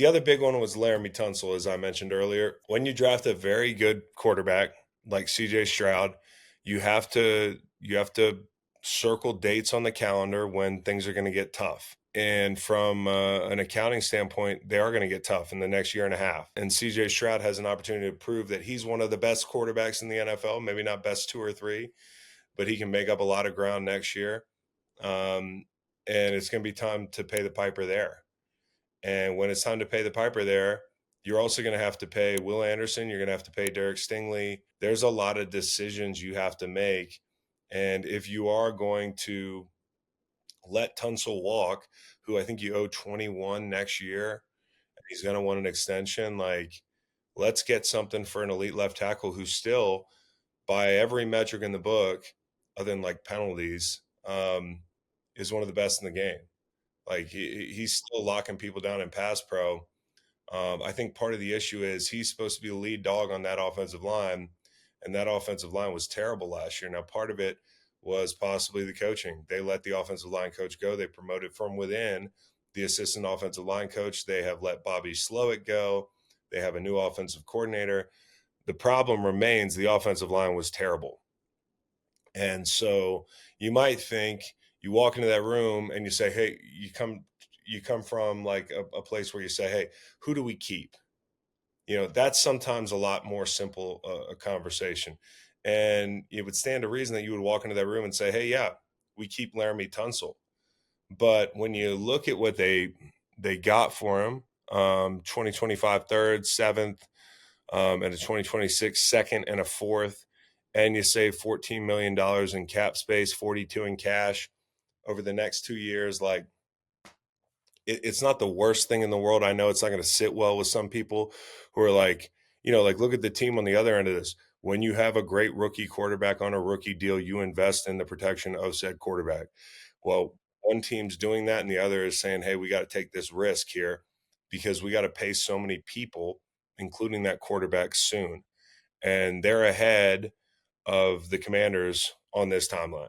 The other big one was Laramie Tunsil, as I mentioned earlier. When you draft a very good quarterback like CJ Stroud, you have to circle dates on the calendar when things are going to get tough. And from an accounting standpoint, they are going to get tough in the next year and a half. And CJ Stroud has an opportunity to prove that he's one of the best quarterbacks in the NFL, maybe not best two or three, but he can make up a lot of ground next year. Um, and it's going to be time to pay the piper there. And when it's time to pay the piper there, you're also going to have to pay Will Anderson. You're going to have to pay Derek Stingley. There's a lot of decisions you have to make. And if you are going to let Tunsil walk, who I think you owe 21 next year, and he's going to want an extension, like, let's get something for an elite left tackle who's still, by every metric in the book, other than like penalties, is one of the best in the game. Like he's still locking people down in pass pro. I think part of the issue is he's supposed to be the lead dog on that offensive line, and that offensive line was terrible last year. Now, part of it was possibly the coaching. They let the offensive line coach go. They promoted from within the assistant offensive line coach. They have let Bobby Slowick go. They have a new offensive coordinator. The problem remains the offensive line was terrible. And so you might think you walk into that room and you say, hey, you come from like a place where you say, hey, who do we keep? That's sometimes a lot more simple a conversation. And it would stand to reason that you would walk into that room and say, hey, yeah, we keep Laramie Tunsil. But when you look at what they got for him, 2025 third, seventh, and a 2026 second and a fourth, and you save $14 million in cap space, 42 in cash over the next 2 years, like it's not the worst thing in the world. I know it's not going to sit well with some people who are like, like look at the team on the other end of this. When you have a great rookie quarterback on a rookie deal, you invest in the protection of said quarterback. Well, one team's doing that and the other is saying, hey, we got to take this risk here because we got to pay so many people, including that quarterback, soon. And they're ahead of the Commanders on this timeline.